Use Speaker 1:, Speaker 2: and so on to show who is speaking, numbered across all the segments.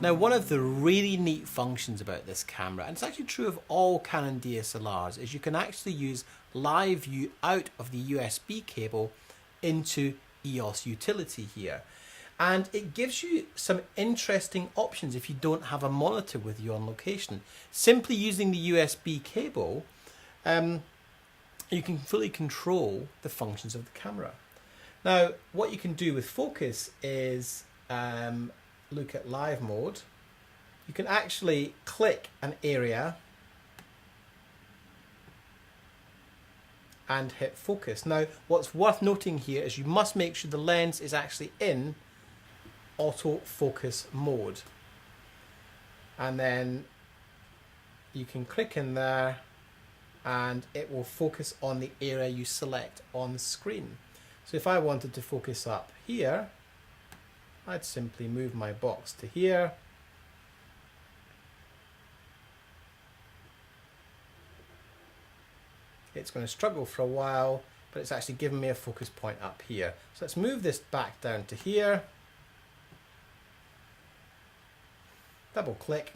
Speaker 1: Now, one of the really neat functions about this camera, and it's actually true of all Canon DSLRs, is you can actually use live view out of the USB cable into EOS utility here. And it gives you some interesting options if you don't have a monitor with you on location. Simply using the USB cable, you can fully control the functions of the camera. Now, what you can do with focus is look at live mode. You can actually click an area and hit focus. Now, what's worth noting here is you must make sure the lens is actually in autofocus mode. And then you can click in there and it will focus on the area you select on the screen. So if I wanted to focus up here, I'd simply move my box to here. It's going to struggle for a while, but it's actually given me a focus point up here. So let's move this back down to here. Double click.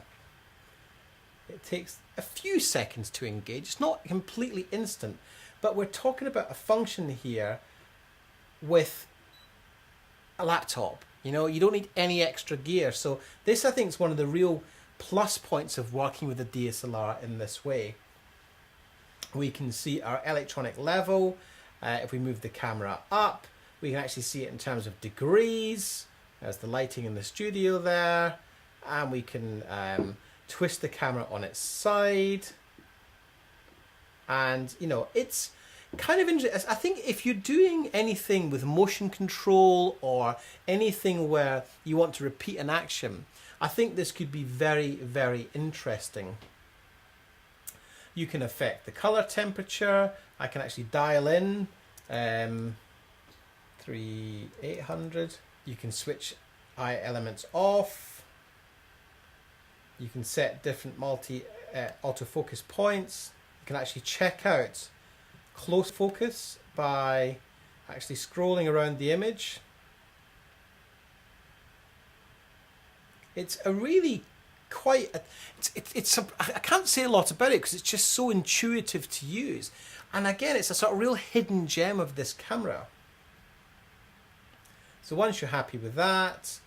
Speaker 1: It takes a few seconds to engage. It's not completely instant, but we're talking about a function here with a laptop. You know, you don't need any extra gear. So this, I think, is one of the real plus points of working with a DSLR in this way. We can see our electronic level. If we move the camera up, we can actually see it in terms of degrees. There's the lighting in the studio there. And we can twist the camera on its side. And, you know, it's kind of interesting. I think if you're doing anything with motion control or anything where you want to repeat an action, I think this could be very, very interesting. You can affect the color temperature. I can actually dial in 3800. You can switch eye elements off. You can set different autofocus points. You can actually check out close focus by actually scrolling around the image. It's a really quite, I can't say a lot about it because it's just so intuitive to use. And again, it's a sort of real hidden gem of this camera. So once you're happy with that,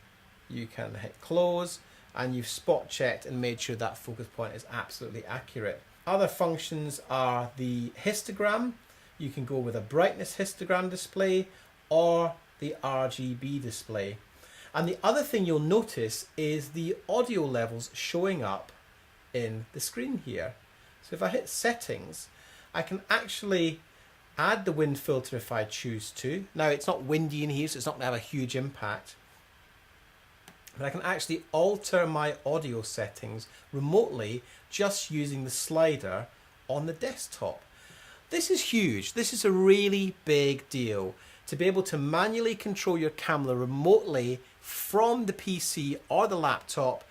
Speaker 1: you can hit close and you've spot checked and made sure that focus point is absolutely accurate. Other functions are the histogram. You can go with a brightness histogram display or the RGB display. And the other thing you'll notice is the audio levels showing up in the screen here. So if I hit settings, I can actually add the wind filter if I choose to. Now it's not windy in here, so it's not going to have a huge impact. But I can actually alter my audio settings remotely just using the slider on the desktop. This is huge. This is a really big deal. To be able to manually control your camera remotely from the PC or the laptop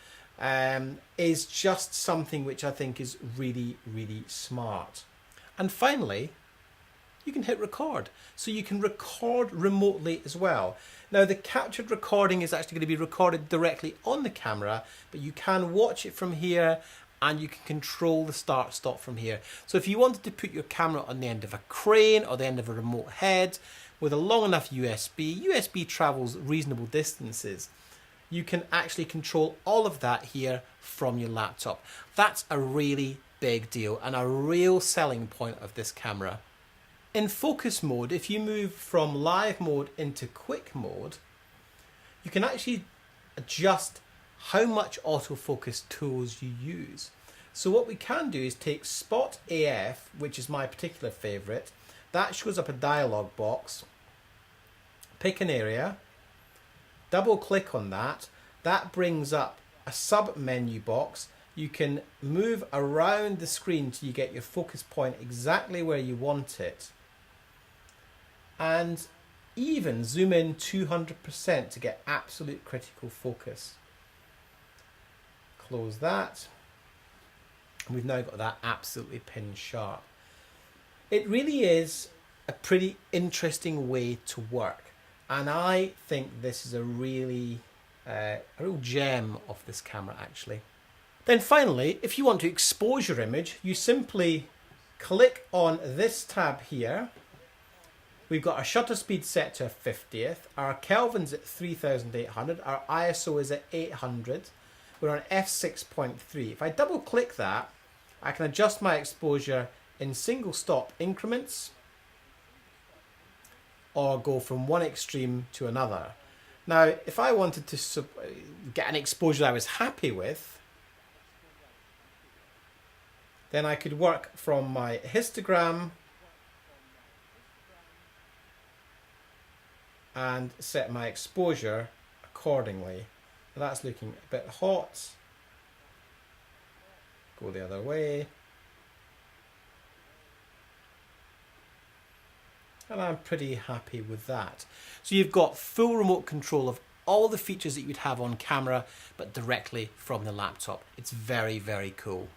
Speaker 1: is just something which I think is really, really smart. And finally, you can hit record. So you can record remotely as well. Now the captured recording is actually going to be recorded directly on the camera, but you can watch it from here and you can control the start stop from here. So if you wanted to put your camera on the end of a crane or the end of a remote head with a long enough USB travels reasonable distances, you can actually control all of that here from your laptop. That's a really big deal and a real selling point of this camera. In focus mode, if you move from live mode into quick mode, you can actually adjust how much autofocus tools you use. So what we can do is take Spot AF, which is my particular favorite. That shows up a dialog box. Pick an area, double click on that. That brings up a sub menu box. You can move around the screen till you get your focus point exactly where you want it. And even zoom in 200% to get absolute critical focus. Close that. We've now got that absolutely pin sharp. It really is a pretty interesting way to work. And I think this is a really A real gem of this camera actually. Then finally, if you want to expose your image, you simply click on this tab here. We've got our shutter speed set to a 50th, our Kelvin's at 3800, our ISO is at 800, we're on f6.3. If I double click that, I can adjust my exposure in single stop increments or go from one extreme to another. Now, if I wanted to get an exposure I was happy with, then I could work from my histogram and set my exposure accordingly. That's looking a bit hot. Go the other way. And I'm pretty happy with that. So you've got full remote control of all the features that you'd have on camera, but directly from the laptop. It's very, very cool.